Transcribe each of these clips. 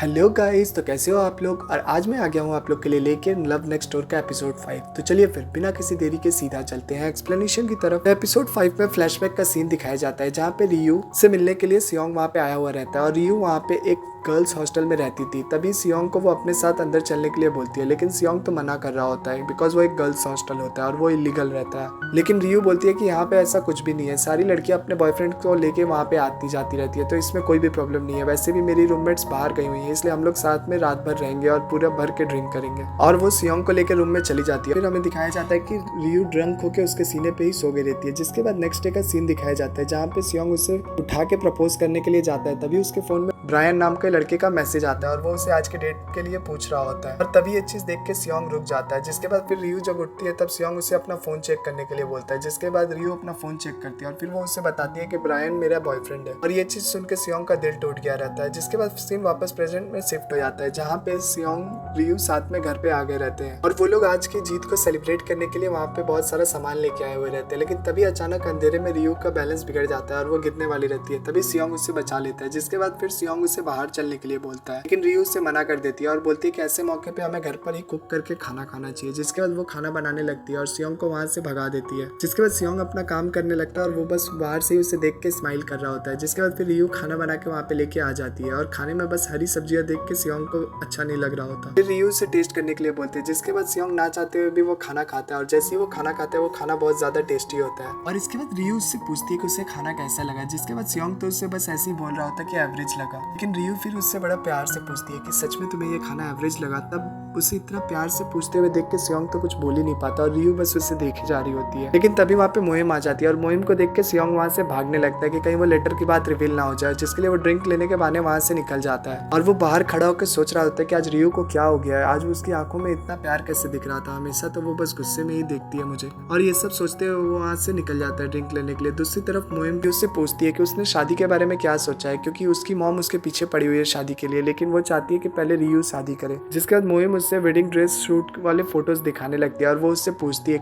Hello guys, तो कैसे हो आप लोग। और आज मैं आ गया हूँ आप लोग के लिए लेके लव नेक्स्ट डोर का एपिसोड 5। तो चलिए फिर बिना किसी देरी के सीधा चलते हैं एक्सप्लेनेशन की तरफ। एपिसोड 5 में फ्लैशबैक का सीन दिखाया जाता है जहाँ पे रियू से मिलने के लिए सियोंग वहाँ पे आया हुआ रहता है और रियू वहाँ पे एक गर्ल्स हॉस्टल में रहती थी। तभी सियोंग को वो अपने साथ अंदर चलने के लिए बोलती है, लेकिन सियोंग तो मना कर रहा होता है बिकॉज वो एक गर्ल्स हॉस्टल होता है और वो इलीगल रहता है। लेकिन रियू बोलती है कि यहाँ पे ऐसा कुछ भी नहीं है, सारी लड़कियां अपने बॉयफ्रेंड को लेके वहाँ पे आती जाती रहती है, तो इसमें कोई भी प्रॉब्लम नहीं है। वैसे भी मेरी रूममेट्स बाहर गई हुई है, इसलिए हम लोग साथ में रात भर रहेंगे और पूरा भर के ड्रिंक करेंगे। और वो सियोंग को लेकर रूम में चली जाती है। फिर हमें दिखाया जाता है कि रियू ड्रंक होकर उसके सीने पे ही सो गई रहती है। जिसके बाद नेक्स्ट डे का सीन दिखाया जाता है जहाँ पे सियोंग उसे उठा के प्रपोज करने के लिए जाता है। तभी उसके फोन में ब्रायन नाम के लड़के का मैसेज आता है और वो उसे आज के डेट के लिए पूछ रहा होता है। और तभी ये चीज देख के सियोंग रुक जाता है। जिसके बाद फिर रियू जब उठती है तब सियोंग उसे अपना फोन चेक करने के लिए बोलता है। जिसके बाद रियू अपना फोन चेक करती है और फिर वो उसे बताती है कि ब्रायन मेरा बॉयफ्रेंड है। और ये चीज सुन के सियोंग का दिल टूट गया रहता है। जिसके बाद सीन वापस प्रेजेंट में शिफ्ट हो जाता है जहाँ पे सियोंग रियू साथ में घर पे आ गए रहते हैं और वो लोग आज की जीत को सेलिब्रेट करने के लिए वहाँ पे बहुत सारा सामान लेके आए हुए रहते हैं। लेकिन तभी अचानक अंधेरे में रियू का बैलेंस बिगड़ जाता है और वो गिरने वाली रहती है। तभी सियोंग उसे बचा लेता है। जिसके बाद फिर सियोंग उसे बाहर चलने के लिए बोलता है, लेकिन रियू उसे मना कर देती है और बोलती है कि ऐसे मौके पे हमें घर पर ही कुक करके खाना खाना चाहिए। जिसके बाद वो खाना बनाने लगती है और सियोंग को वहां से भगा देती है। जिसके बाद सियोंग अपना काम करने लगता है और वो बस बाहर से ही उसे देख के स्माइल कर रहा होता है। जिसके बाद फिर रियू खाना बना के वहाँ पे लेके आ जाती है और खाने में बस हरी सब्जियां देख के सियोंग को अच्छा नहीं लग रहा होता। फिर रियू से टेस्ट करने के लिए बोलते हैं। जिसके बाद सियोंग ना चाहते हुए भी वो खाना खाता है और जैसे ही वो खाना खाता है वो खाना बहुत ज्यादा टेस्टी होता है। और इसके बाद रियू उससे पूछती है कि उसे खाना कैसा लगा। जिसके बाद सियोंग तो उससे बस ऐसे ही बोल रहा होता है कि एवरेज लगा। लेकिन रियू फिर उससे बड़ा प्यार से पूछती है कि सच में तुम्हें ये खाना एवरेज लगा। तब उसे इतना प्यार से पूछते हुए देख के सियोंग तो कुछ बोल ही नहीं पाता और रियू बस उसे देखे जा रही होती है। लेकिन तभी वहाँ पे मोहिम आ जाती है और मोहिम को देख के सियोंग वहाँ से भागने लगता है कि कहीं वो लेटर की बात रिवील ना हो जाए। जिसके लिए वो ड्रिंक लेने के बहाने वहाँ से निकल जाता है और वो बाहर खड़ा होकर सोच रहा होता है कि आज रियू को क्या हो गया है, आज उसकी आंखों में इतना प्यार कैसे दिख रहा था हमेशा, तो वो बस गुस्से में ही देखती है मुझे। और ये सब सोचते हुए वो वहाँ से निकल जाता है ड्रिंक लेने के लिए। दूसरी तरफ मोहिम भी उससे पूछती है कि उसने शादी के बारे में क्या सोचा है, क्योंकि उसकी मॉम उसके पीछे पड़ी हुई है शादी के लिए, लेकिन वो चाहती है कि पहले रियू शादी करे। जिसके बाद मोहिम उससे वेडिंग ड्रेस शूट वाले फोटोज दिखाने लगती है और वो उससे पूछती है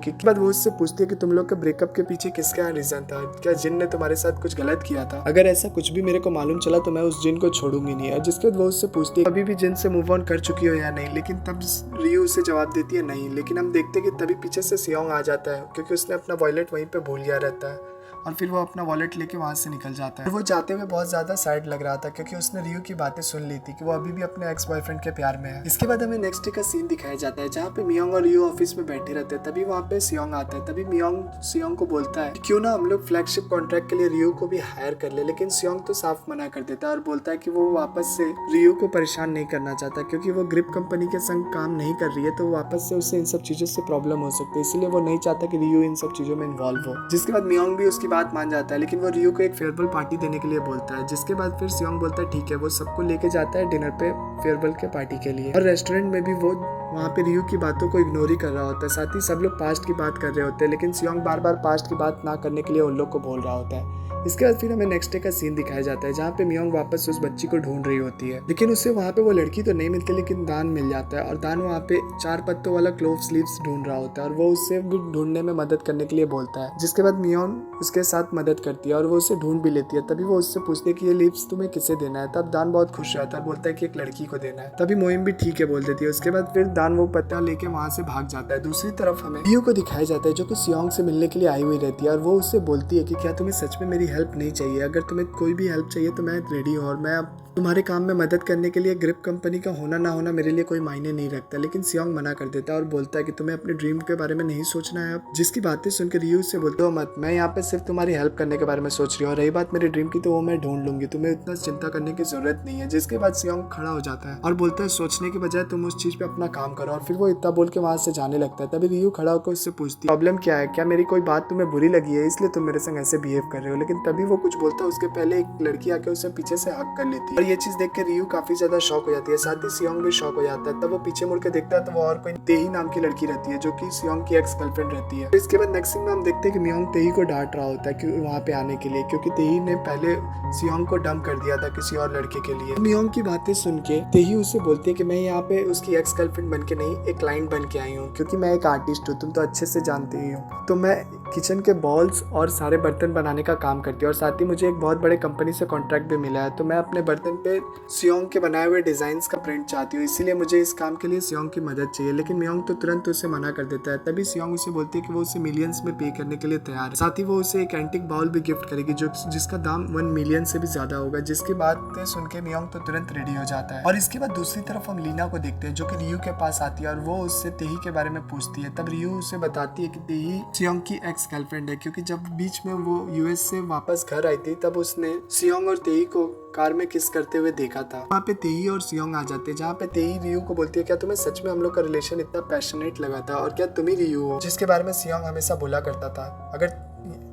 कि तुम लोग के ब्रेकअप के पीछे किसका रीजन था, क्या जिन ने तुम्हारे साथ कुछ गलत किया था, अगर ऐसा कुछ भी मेरे को मालूम चला तो मैं उस जिन को छोड़ूंगी नहीं। और जिसके बाद वो उससे पूछती है अभी भी जिन से मूव ऑन कर चुकी हो या नहीं। लेकिन तब रियू उसे जवाब देती है नहीं। लेकिन हम देखते हैं कि तभी पीछे से सियोंग आ जाता है क्योंकि उसने अपना वॉलेट वहीं पे भूल गया रहता है और फिर वो अपना वॉलेट लेके वहां से निकल जाता है। वो जाते हुए बहुत ज्यादा सैड लग रहा था क्योंकि उसने रियू की बातें सुन ली थी कि वो अभी भी अपने एक्स बॉयफ्रेंड के प्यार में है। इसके बाद हमें नेक्स्ट डे का सीन दिखाया जाता है जहाँ पे मियोंग और रियू ऑफिस में बैठे रहते हैं। तभी वहाँ पे सियोंग आता है। तभी मियोंग सियोंग को बोलता है क्यों ना हम लोग फ्लैगशिप कॉन्ट्रैक्ट के लिए रियू को भी हायर कर ले। लेकिन सियोंग तो साफ मना कर देता है और बोलता है कि वो वापस से रियू को परेशान नहीं करना चाहता क्योंकि वो ग्रिप कंपनी के संग काम नहीं कर रही है, तो वापस से उससे इन सब चीजों से प्रॉब्लम हो सकती है, इसलिए वो नहीं चाहता कि रियू इन सब चीजों में इन्वॉल्व हो। जिसके बाद मियोंग भी उसकी बात मान जाता है, लेकिन वो रियू को एक फेयरवेल पार्टी देने के लिए बोलता है। जिसके बाद फिर सियोंग बोलता है ठीक है, वो सबको लेके जाता है डिनर पे फेयरवेल के पार्टी के लिए। और रेस्टोरेंट में भी वो वहाँ पे रियू की बातों को इग्नोर ही कर रहा होता है। साथ ही सब लोग पास्ट की बात कर रहे होते हैं, लेकिन सियोंग बार बार पास्ट की बात ना करने के लिए उन लोग को बोल रहा होता है। इसके बाद फिर हमें नेक्स्ट डे का सीन दिखाया जाता है जहाँ पे मियोंग वापस उस बच्ची को ढूंढ रही होती है, लेकिन उसे वहाँ पे वो लड़की तो नहीं मिलती, लेकिन दान मिल जाता है और दान वहाँ पे 4 पत्तों वाला क्लोव स्लीव्स ढूंढ रहा होता है और वो उससे भी ढूंढने में मदद करने के लिए बोलता है। जिसके बाद मियोंग उसके साथ मदद करती है और वो उसे ढूंढ भी लेती है। तभी वो उससे पूछती है कि ये लीव्स तुम्हें किसे देना है। तब दान बहुत खुश रहता है, बोलता है कि एक लड़की को देना है। तभी मोहिम भी ठीक है बोल देती है। उसके बाद फिर दान वो पत्ता लेके वहाँ से भाग जाता है। दूसरी तरफ हमें रियू को दिखाया जाता है जो कि सियोंग से मिलने के लिए आई हुई रहती है और वो उससे बोलती है कि क्या तुम्हें सच में मेरी हेल्प नहीं चाहिए, अगर तुम्हें कोई भी हेल्प चाहिए तो मैं रेडी हूँ और मैं अब तुम्हारे काम में मदद करने के लिए ग्रिप कंपनी का होना ना होना मेरे लिए कोई मायने नहीं रखता। लेकिन सियोंग मना कर देता है और बोलता है कि तुम्हें अपने ड्रीम के बारे में नहीं सोचना है अब। जिसकी बातें सुनकर रियू से बोलते हो मत, मैं यहाँ पे सिर्फ तुम्हारी हेल्प करने के बारे में सोच रही हूँ, रही बात मेरे ड्रीम की तो वो मैं ढूंढ लूंगी, तुम्हें इतना चिंता करने की जरूरत नहीं है। जिसके बाद सियोंग खड़ा हो जाता है और बोलता है सोचने के बजाय तुम उस चीज पे अपना काम करो, और फिर वो इतना बोल के वहां से जाने लगता है। तभी रियू खड़ा होकर उससे पूछती है प्रॉब्लम क्या है, क्या मेरी कोई बात तुम्हें बुरी लगी है इसलिए तुम मेरे संग ऐसे बिहेव कर रहे हो। लेकिन तभी वो कुछ बोलता है उसके पहले एक लड़की आके उसे पीछे से हक कर लेती है और ये चीज देख के रियू काफी ज्यादा शॉक हो जाती है। साथ ही सियोंग भी शॉक हो जाता है। तब वो पीछे मुड़ के देखता है तो वो और कोई तेही नाम की लड़की रहती है जो कि सियोंग की एक्स गर्लफ्रेंड रहती है। इसके बाद नेक्स्ट सीन में हम देखते हैं कि मियोंग तेही को डांट रहा होता है कि वहाँ पे आने के लिए, क्योंकि तेही ने पहले सियोंग को डंप कर दिया था किसी और लड़के के लिए। मियोंग की बातें सुन के तेही उससे बोलती है कि मैं यहाँ पे उसकी एक्स गर्लफ्रेंड बन के नहीं, एक क्लाइंट बन के आई हूँ, क्योंकि मैं एक आर्टिस्ट हूँ, तुम तो अच्छे से जानते ही हो। तो मैं किचन के बॉल्स और सारे बर्तन बनाने का काम करती हूँ और साथ ही मुझे एक बहुत बड़े कंपनी से कॉन्ट्रैक्ट भी मिला है, तो मैं अपने बर्तन वेपन पे सियोंग के बनाए हुए डिजाइन्स का प्रिंट चाहती हूँ, इसीलिए मुझे इस काम के लिए सियोंग की मदद चाहिए। लेकिन मियोंग तो तुरंत उसे मना कर देता है। तभी सियोंग उसे बोलती है कि वो उसे मिलियंस में पे करने के लिए तैयार है। साथ ही वो उसे एक एंटिक बाउल भी गिफ्ट करेगी जिसका दाम 1 मिलियन से भी ज्यादा होगा। जिसकी बात सुन के मियोंग तो तुरंत रेडी हो जाता है। और इसके बाद दूसरी तरफ हम लीना को देखते हैं जो कि रियू के पास आती है और वो उससे तेही के बारे में पूछती है। तब रियू उसे बताती है कि तेही सियोंग की एक्स गर्लफ्रेंड है, क्योंकि जब बीच में वो यूएस से वापस घर आई थी तब उसने सियोंग और तेही को कार में किस करते हुए देखा था। वहाँ पे तेही और सियोंग आ जाते हैं, जहाँ पे तेही रियू को बोलती है क्या तुम्हें सच में हम लोग का रिलेशन इतना पैशनेट लगा था, और क्या तुम ही रियू हो जिसके बारे में सियोंग हमेशा बोला करता था। अगर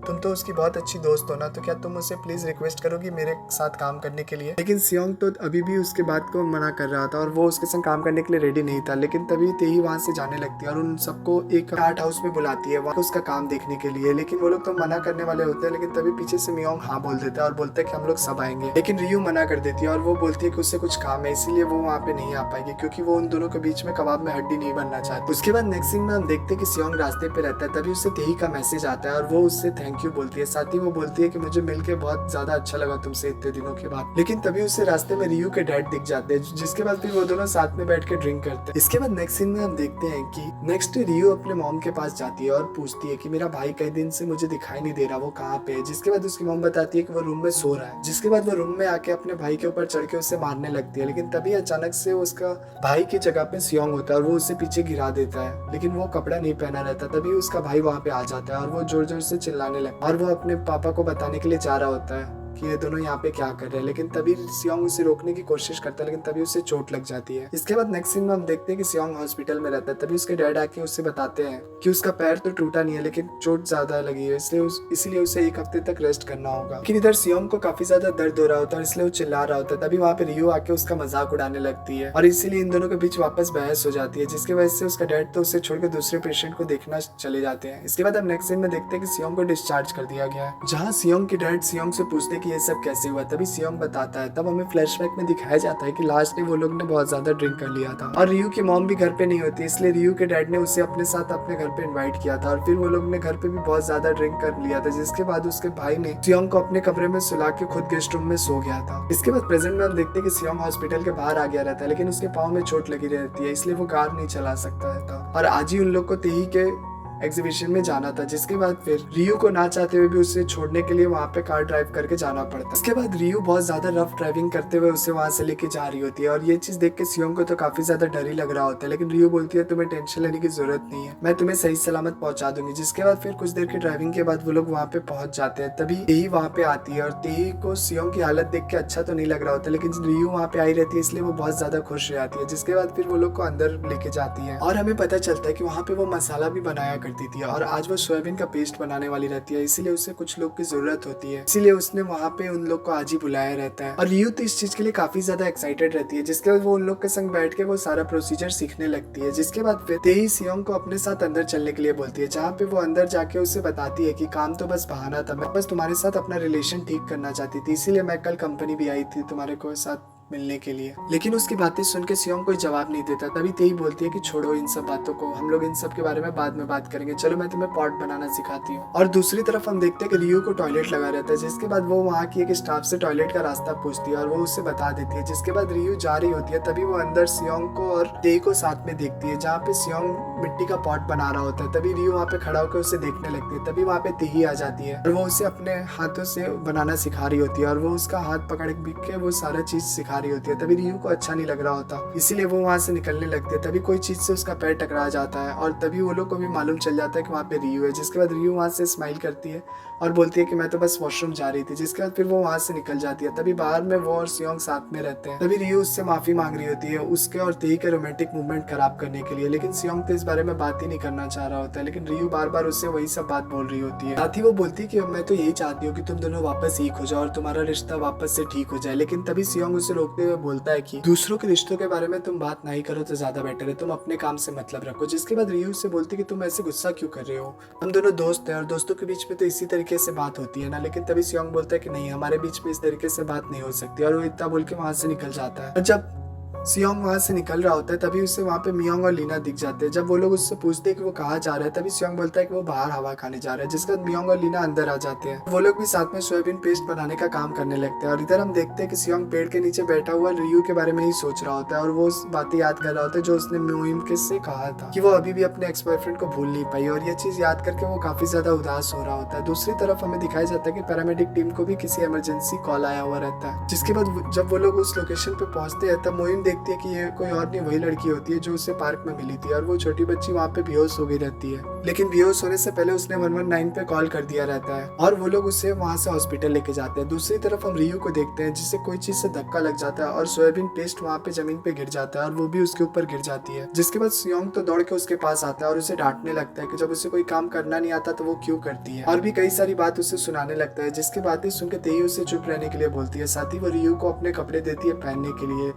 तुम तो उसकी बहुत अच्छी दोस्त हो ना, तो क्या तुम उसे प्लीज रिक्वेस्ट करोगी मेरे साथ काम करने के लिए। लेकिन सियोंग तो अभी भी उसके बात को मना कर रहा था और वो उसके संग काम करने के लिए रेडी नहीं था। लेकिन तभी तेही वहां से जाने लगती है और उन सबको एक आर्ट हाउस में बुलाती है वहाँ उसका काम देखने के लिए। लेकिन वो लोग तो मना करने वाले होते हैं, लेकिन तभी पीछे से मियोंग हाँ बोल देता है और बोलता है कि हम लोग सब आएंगे। लेकिन रियू मना कर देती है और वो बोलती है कि उससे कुछ काम है, इसीलिए वो वहाँ पे नहीं आ पाएगी, क्योंकि वो उन दोनों के बीच में कबाब में हड्डी नहीं बनना चाहती। उसके बाद नेक्स्ट सीन में हम देखते हैं कि सियोंग रास्ते पे रहता है। तभी उससे तेही का मैसेज आता है और वो उससे थैंक यू बोलती है। साथ ही वो बोलती है कि मुझे मिलके बहुत ज्यादा अच्छा लगा तुमसे इतने दिनों के बाद। लेकिन तभी उसे रास्ते में रियू के डैड दिख जाते हैं, जिसके बाद फिर वो दोनों साथ में बैठ के ड्रिंक करते हैं। इसके बाद नेक्स्ट सीन में हम देखते हैं कि नेक्स्ट रियू अपने मॉम के पास जाती है और पूछती है कि मेरा भाई कई दिन से मुझे दिखाई नहीं दे रहा, वो कहाँ पे है। जिसके बाद उसकी मॉम बताती है कि वो रूम में सो रहा है। जिसके बाद वो रूम में आके अपने भाई के ऊपर चढ़ के उसे मारने लगती है। लेकिन तभी अचानक से उसका भाई की जगह पे सियोंग होता है और वो उसे पीछे गिरा देता है, लेकिन वो कपड़ा नहीं पहना रहता। तभी उसका भाई वहाँ पे आ जाता है और वो जोर जोर से चिल्लाने लगता है और वो अपने पापा को बताने के लिए जा रहा होता है कि ये दोनों यहाँ पे क्या कर रहे हैं। लेकिन तभी सियोंग उसे रोकने की कोशिश करता है, लेकिन तभी उसे चोट लग जाती है। इसके बाद नेक्स्ट सीन में हम देखते हैं कि सियोंग हॉस्पिटल में रहता है। तभी उसके डैड आके उससे बताते हैं कि उसका पैर तो टूटा नहीं है, लेकिन चोट ज्यादा लगी है, इसीलिए उसे 1 हफ्ते तक रेस्ट करना होगा। लेकिन इधर सियोंग को काफी ज्यादा दर्द हो रहा होता है, इसलिए वो चिल्ला रहा होता है। तभी वहाँ पे रियू आके उसका मजाक उड़ाने लगती है और इसीलिए इन दोनों के बीच वापस बहस हो जाती है, जिसकी वजह से उसका डैड तो उसे छोड़कर दूसरे पेशेंट को देखना चले जाते हैं। इसके बाद हम नेक्स्ट सीन में देखते हैं कि सियोंग को डिस्चार्ज कर दिया गया है, जहाँ सियोंग के डैड सियोंग से पूछते हैं कि ये सब कैसे हुआ। तभी सियोंग बताता है। तब हमें फ्लैशबैक में दिखाया जाता है कि लास्ट डे वो लोग ने बहुत ज्यादा ड्रिंक कर लिया था और रियू की मॉम भी घर पे नहीं होती, इसलिए रियू के डैड ने उसे अपने साथ अपने घर पे इनवाइट किया था और फिर वो लोग ने घर पे भी बहुत ज्यादा ड्रिंक कर लिया था। जिसके बाद उसके भाई ने सियोंग को अपने कमरे में सुला के खुद गेस्ट रूम में सो गया था। इसके बाद प्रेजेंट में हम देखते हैं कि सियोंग हॉस्पिटल के बाहर आ गया रहता है, लेकिन उसके पाँव में चोट लगी रहती है, इसलिए वो कार नहीं चला सकता था और आज ही उन लोग को तेही के एग्जीबिशन में जाना था। जिसके बाद फिर रियू को ना चाहते हुए भी उसे छोड़ने के लिए वहाँ पे कार ड्राइव करके जाना पड़ता। इसके बाद रियू बहुत ज्यादा रफ ड्राइविंग करते हुए उसे वहाँ से लेके जा रही होती है और ये चीज देख के सियोंग को तो काफी ज्यादा डर ही लग रहा होता है। लेकिन रियू बोलती है तुम्हें टेंशन लेने की जरूरत नहीं है, मैं तुम्हें सही सलामत पहुंचा दूंगी। जिसके बाद फिर कुछ देर की ड्राइविंग के बाद वो लोग वहाँ पे पहुंच जाते हैं। तभी तेही वहाँ पे आती है और तेही को सियोंग की हालत देख के अच्छा तो नहीं लग रहा होता, लेकिन रियू वहाँ पे आई रहती है, इसलिए वो बहुत ज्यादा खुश हो जाती है। जिसके बाद फिर वो लोग को अंदर लेके जाती है और हमें पता चलता है कि वहाँ पे वो मसाला भी बनाया करती थी और आज वो सोयाबीन का पेस्ट बनाने वाली रहती है, इसीलिए उसे कुछ लोग की जरूरत होती है, इसीलिए उसने वहाँ पे उन लोग को आज ही बुलाया रहता है। और रियू तो इस चीज के लिए काफी ज्यादा एक्साइटेड रहती है। जिसके बाद वो उन लोग के संग बैठ के वो सारा प्रोसीजर सीखने लगती है। जिसके बाद फिर तेही सियोंग को अपने साथ अंदर चलने के लिए बोलती है, जहाँ पे वो अंदर जाके उसे बताती है कि काम तो बस बहाना था, मैं बस तुम्हारे साथ अपना रिलेशन ठीक करना चाहती थी, इसीलिए मैं कल कंपनी भी आई थी तुम्हारे को साथ मिलने के लिए। लेकिन उसकी बातें सुन के सियोंग कोई जवाब नहीं देता। तभी तेही बोलती है कि छोड़ो इन सब बातों को, हम लोग इन सब के बारे में बाद में बात करेंगे, चलो मैं तुम्हें पॉट बनाना सिखाती हूँ। और दूसरी तरफ हम देखते हैं कि रियू को टॉयलेट लगा रहता है। जिसके बाद वो वहाँ की एक स्टाफ से टॉयलेट का रास्ता पूछती है और वो उसे बता देती है। जिसके बाद रियू जा रही होती है, तभी वो अंदर सियोंग को और तेही को साथ में देखती है, जहाँ पे सियोंग मिट्टी का पॉट बना रहा होता है। तभी रियू वहाँ पे खड़ा होकर उसे देखने लगती है। तभी वहाँ पे तेही आ जाती है और वो उसे अपने हाथों से बनाना सिखा रही होती है और वो उसका हाथ पकड़ के वो सारा चीज सिखा रही होती है। तभी रियू को अच्छा नहीं लग रहा होता, इसीलिए वो वहाँ से निकलने लगती है। तभी कोई चीज से उसका पैर टकरा जाता है और तभी वो लोग को भी मालूम चल जाता है कि वहाँ पे रियू है। जिसके बाद रियू वहाँ से स्माइल करती है और बोलती है कि मैं तो बस वॉशरूम जा रही थी। जिसके बाद फिर वो वहाँ से निकल जाती है। तभी बाहर में वो और सियोंग साथ में रहते हैं। तभी रियू उससे माफी मांग रही होती है उसके और तेही के रोमांटिक मूवमेंट खराब करने के लिए, लेकिन सियोंग तो इस बारे में बात ही नहीं करना चाह रहा होता है। लेकिन रियू बार बार उससे वही सब बात बोल रही होती है। साथ ही वो बोलती है कि मैं तो यही चाहती हूँ कि तुम दोनों वापस एक हो जाओ और तुम्हारा रिश्ता वापस से ठीक हो जाए। लेकिन तभी सियोंग उसे रोकते हुए बोलता है कि दूसरों के रिश्तों के बारे में तुम बात नहीं करो तो ज्यादा बेटर है, तुम अपने काम से मतलब रखो। जिसके बाद रियू से बोलती है कि तुम ऐसे गुस्सा क्यों कर रहे हो, हम दोनों दोस्त हैं और दोस्तों के बीच में तो इसी तरीके से बात होती है ना। लेकिन तभी सियोंग बोलता है कि नहीं, हमारे बीच में इस तरीके से बात नहीं हो सकती और वो इतना बोल के वहां से निकल जाता है। और जब सियोंग वहाँ से निकल रहा होता है तभी उससे वहाँ पे मियोंग और लीना दिख जाते हैं। जब वो लोग उससे पूछते हैं कि वो कहाँ जा रहा है तभी सियोंग बोलता है कि वो बाहर हवा खाने जा रहा है, जिसके बाद मियोंग और लीना अंदर आ जाते हैं। वो लोग भी साथ में सोयाबीन पेस्ट बनाने का काम करने लगते हैं और इधर हम देखते हैं कि सियोंग पेड़ के नीचे बैठा हुआ रियू के बारे में ही सोच रहा होता है और वो उस बातें याद कर रहा होता है जो उसने मोहिम के से कहा था कि वो अभी भी अपने एक्स बॉयफ्रेंड को भूल नहीं पाई, और ये चीज याद करके वो काफी ज्यादा उदास हो रहा होता है। दूसरी तरफ हमें दिखाया जाता है कि पैरामेडिक टीम को भी किसी इमरजेंसी कॉल आया हुआ रहता है, जिसके बाद जब वो लोग उस लोकेशन पे पहुंचते हैं तब मोहिम देखती है कि ये कोई और नहीं वही लड़की होती है जो उसे पार्क में मिली थी और वो छोटी बच्ची वहाँ पे बेहोश हो गई रहती है। लेकिन बेहोश होने से पहले उसने 119 पे कॉल कर दिया रहता है और वो लोग उसे वहाँ से हॉस्पिटल लेके जाते हैं। दूसरी तरफ हम रियू को देखते हैं जिसे कोई चीज से धक्का लग जाता है और सोयाबीन पेस्ट वहाँ पे जमीन पे गिर जाता है और वो भी उसके ऊपर गिर जाती है, जिसके बाद सियोंग तो दौड़ के उसके पास आता है और उसे डांटने लगता है कि जब उसे कोई काम करना नहीं आता तो वो क्यों करती है, और भी कई सारी बात उसे सुनाने लगता है, जिसके बातें सुन के तेई उसे चुप रहने के लिए बोलती है। साथ ही वो रियू को अपने कपड़े देती है पहनने के लिए,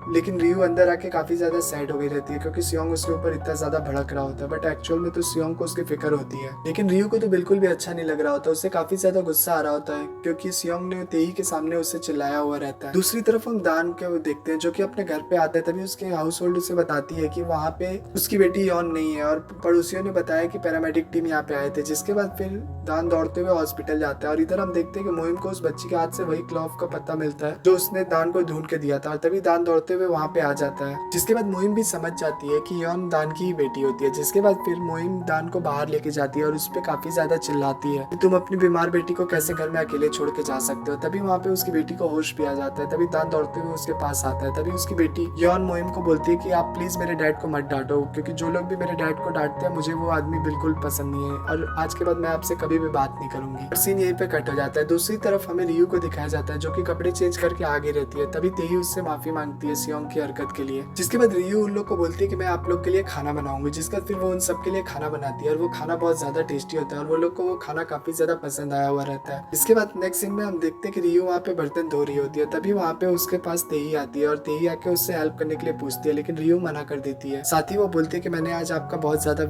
लेकिन रियू अंदर आके काफी ज्यादा सैड हो गई रहती है क्योंकि सियोंग उसके ऊपर इतना ज्यादा भड़क रहा होता है, बट एक्चुअल में तो सियोंग को उसकी फिक्र होती है। लेकिन रियू को तो बिल्कुल भी अच्छा नहीं लग रहा होता, उसे काफी ज्यादा गुस्सा आ रहा होता है क्योंकि सियोंग ने तेई के सामने उसे चिल्लाया हुआ रहता है। दूसरी तरफ हम दान को देखते हैं जो कि अपने घर पे आता है, तभी उसके हाउस होल्ड उसे बताती है कि वहाँ पे उसकी बेटी यौन नहीं है और पड़ोसियों ने बताया कि पैरामेडिक टीम यहाँ पे आए थे, जिसके बाद फिर दान दौड़ते हुए हॉस्पिटल जाता है और इधर हम देखते हैं कि मोहिम को उस बच्ची के हाथ से वही क्लॉथ का पत्ता मिलता है जो उसने दान को ढूंढ के दिया था और तभी दान दौड़ते हुए वहाँ पे आ जाता है, जिसके बाद मोहिम भी समझ जाती है कि यौन दान की ही बेटी होती है। जिसके बाद फिर मोहिम दान को बाहर लेके जाती है और उस पर काफी ज्यादा चिल्लाती है कि तुम अपनी बीमार बेटी को कैसे घर में अकेले छोड़ के जा सकते हो। तभी वहाँ पे उसकी बेटी को होश भी आ जाता है, तभी दान दौड़ते हुए उसके पास आता है। तभी उसकी बेटी यौन मोहिम को बोलती है कि आप प्लीज मेरे डैड को मत डांटो क्योंकि जो लोग भी मेरे डैड को डांटते हैं मुझे वो आदमी बिल्कुल पसंद नहीं है और आज के बाद मैं आपसे कभी भी बात नहीं करूंगी। और सीन यहीं पे कट हो जाता है। दूसरी तरफ हमें रियू को दिखाया जाता है जो कि कपड़े चेंज करके आगे रहती है, तभी तेई उससे माफी मांगती है सियोंग की हरकत के लिए, जिसके बाद रियू उन लोग को बोलती है कि मैं आप लोग के लिए खाना बनाऊंगी, जिसके बाद फिर वो उन सबके लिए खाना बनाती है और वो खाना बहुत ज्यादा टेस्टी होता है और वो लोग को वो खाना काफी ज्यादा पसंद आया हुआ रहता है। इसके बाद नेक्स्ट सीन में हम देखते हैं कि रियू वहाँ पे बर्तन धो रही होती है, तभी वहाँ पे उसके पास तेई आती है और तेई आके उससे हेल्प करने के लिए पूछती है, लेकिन रियू मना कर देती है। साथ ही वो बोलती है कि मैंने आज आपका बहुत ज्यादा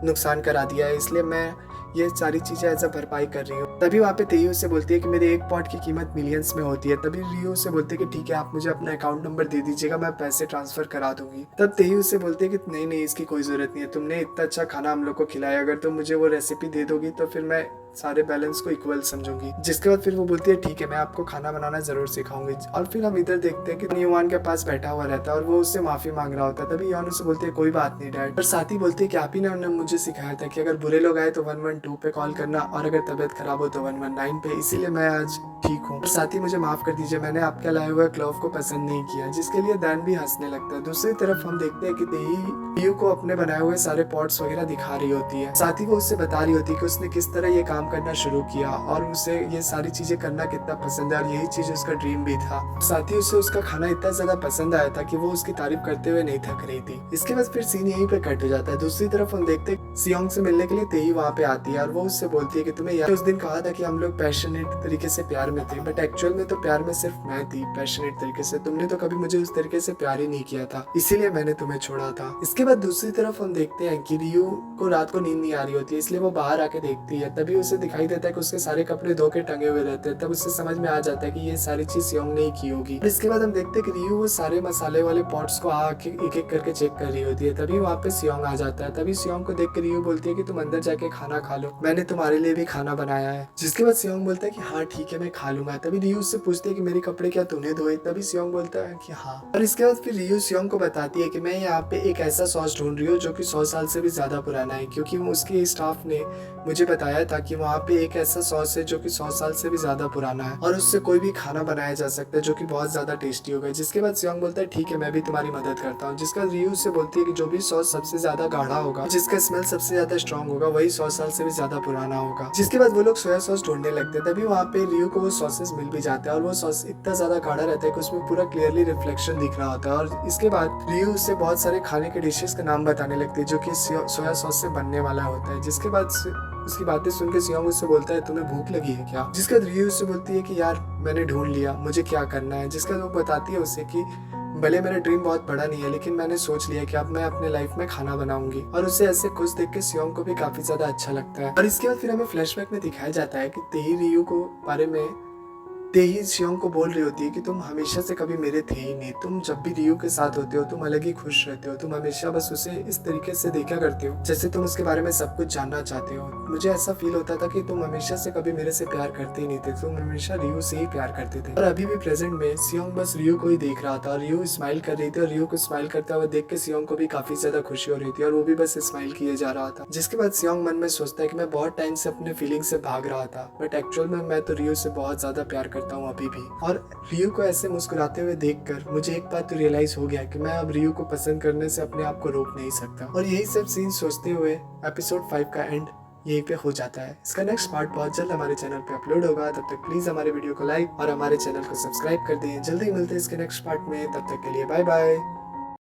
नुकसान करा दिया है इसलिए मैं ये सारी चीजें ऐसा भरपाई कर रही हूँ। तभी वहाँ पे तेई उससे बोलती है कि मेरे एक पॉट की कीमत मिलियंस में होती है। तभी रियू उससे बोलती है कि ठीक है आप मुझे अपना अकाउंट नंबर दे दीजिएगा मैं पैसे ट्रांसफर करा दूंगी। तब तेई उससे बोलती है कि नहीं नहीं इसकी कोई जरूरत नहीं है, तुमने इतना अच्छा खाना हम लोग को खिलाया, अगर तुम मुझे वो रेसिपी दे दोगी तो फिर मैं सारे बैलेंस को इक्वल समझूंगी। जिसके बाद फिर वो बोलती है ठीक है मैं आपको खाना बनाना जरूर सिखाऊंगी। और फिर हम इधर देखते हैं कि युवान के पास बैठा हुआ रहता है और वो उससे माफी मांग रहा होता है। तभी युवान उससे बोलती है कोई बात नहीं डैड, और साथ ही बोलती है कि आप ही ने मुझे सिखाया था कि अगर बुरे लोग आए तो 112 पे कॉल करना और अगर तबियत खराब हो तो 119 पे, इसीलिए मैं आज ठीक हूँ और साथ ही मुझे माफ कर दीजिए मैंने आपके लाए हुए क्लॉथ को पसंद नहीं किया, जिसके लिए दैन भी हंसने लगता है। दूसरी तरफ हम देखते हैं कि तेई को अपने बनाए हुए सारे पॉट्स वगैरह दिखा रही होती है, साथ ही वो उससे बता रही होती है कि उसने किस तरह ये काम करना शुरू किया और उसे ये सारी चीजें करना कितना पसंद है और यही चीज उसका ड्रीम भी था। साथ ही उसे उसका खाना इतना ज्यादा पसंद आया था कि वो उसकी तारीफ करते हुए नहीं थक रही थी। इसके बाद फिर सीन यहीं पे कट हो जाता है। दूसरी तरफ हम देखते हैं सियोंग से मिलने के लिए तेई वहाँ पे आती है और वो उससे बोलती है कि तुम्हें यार उस दिन कहा था कि हम लोग पैशनेट तरीके से प्यार में थे, बट एक्चुअल में तो प्यार में सिर्फ मैं थी पैशनेट तरीके से, तुमने तो कभी मुझे उस तरीके से प्यार ही नहीं किया था, इसीलिए मैंने तुम्हें छोड़ा था। इसके बाद दूसरी तरफ हम देखते हैं कि रियू को रात को नींद नहीं आ रही होती है, इसलिए वो बाहर आके देखती है। तभी उसे दिखाई देता है कि उसके सारे कपड़े धो के टंगे हुए रहते हैं। तब उसे समझ में आ जाता है कि ये सारी चीज सियोंग ने ही की होगी। इसके बाद हम देखते हैं कि रियू वो सारे मसाले वाले पॉट्स को आके एक एक करके चेक कर रही होती है। तभी वहाँ पे सियोंग आ जाता है। तभी सियोंग को देख के रियू बोलती है कि तुम अंदर जाके खाना खा लो, मैंने तुम्हारे लिए भी खाना बनाया है। जिसके बाद सियोंग बोलता है कि हाँ ठीक है मैं खा लूंगा। तभी रियू उससे पूछती है कि मेरे कपड़े क्या तूने धोए? तभी सियोंग बोलता है कि हाँ। और इसके बाद फिर रियू सियोंग को बताती है कि मैं यहाँ पे एक ऐसा सॉस ढूंढ रही हूँ जो कि 100 साल से भी ज्यादा पुराना है, क्योंकि उसके स्टाफ ने मुझे बताया था कि वहाँ पे एक ऐसा सॉस है जो कि 100 साल से भी ज्यादा पुराना है और उससे कोई भी खाना बनाया जा सकता है जो कि बहुत ज्यादा टेस्टी होगा। जिसके बाद सियोंग बोलता है ठीक है मैं भी तुम्हारी मदद करता हूँ। जिसका रियू से बोलती है कि जो भी सॉस सबसे ज्यादा गाढ़ा होगा, जिसका स्मेल सबसे ज्यादा स्ट्रॉन्ग होगा, वही 100 साल से भी ज्यादा पुराना होगा। जिसके बाद वो लोग सोया सॉस ढूंढने लगते हैं। तभी वहाँ पे रियू को वो सॉसेस मिल भी जाता है और वो सॉस इतना ज्यादा गाढ़ा रहता है कि उसमें पूरा क्लियरली रिफ्लेक्शन दिख रहा होता है। और इसके बाद रियू उससे बहुत सारे खाने के डिशेस का नाम बताने लगती है जो कि सोया सॉस से बनने वाला होता है। जिसके बाद उसकी बातें सुन के सियोंग उससे बोलता है तुम्हें भूख लगी है क्या? जिसके बाद रियू उससे बोलती है कि यार मैंने ढूंढ लिया, मुझे क्या करना है। जिसके बाद वो बताती है उसे कि भले मेरा ड्रीम बहुत बड़ा नहीं है लेकिन मैंने सोच लिया कि अब मैं अपने लाइफ में खाना बनाऊंगी। और उसे ऐसे खुश देख के सियोंग को भी काफी ज्यादा अच्छा लगता है। और इसके बाद फिर हमें फ्लैशबैक में दिखाया जाता है कि तेई रियू को बारे में तेही सियोंग को बोल रही होती है कि तुम हमेशा से कभी मेरे थे ही नहीं, तुम जब भी रियू के साथ होते हो तुम अलग ही खुश रहते हो, तुम हमेशा बस उसे इस तरीके से देखा करते हो जैसे तुम उसके बारे में सब कुछ जानना चाहते हो। मुझे ऐसा फील होता था कि तुम हमेशा से कभी मेरे से प्यार करते ही नहीं थे, तुम हमेशा रियू से ही प्यार करते थे। और अभी भी प्रेजेंट में सियोंग बस रियू को ही देख रहा था, रियू स्माइल कर रही थी और रियू को स्माइल करते हुए देख के सियोंग को भी काफी ज्यादा खुशी हो रही थी और वो भी बस स्माइल किए जा रहा था। जिसके बाद सियोंग मन में सोचता है कि मैं बहुत टाइम से अपने फीलिंग से भाग रहा था, बट एक्चुअल में मैं तो रियू से बहुत ज्यादा प्यार करता हूँ अभी भी। और रियू को ऐसे मुस्कुराते हुए देखकर मुझे एक बात तो रियलाइज हो गया कि मैं अब रियू को पसंद करने से अपने आप को रोक नहीं सकता। और यही सब सीन सोचते हुए एपिसोड 5 का एंड यहीं पे हो जाता है। इसका नेक्स्ट पार्ट बहुत जल्द हमारे चैनल पे अपलोड होगा, तब तक प्लीज हमारे वीडियो को लाइक और हमारे चैनल को सब्सक्राइब कर दें। जल्दी मिलते हैं इसके नेक्स्ट पार्ट में, तब तक के लिए बाय बाय।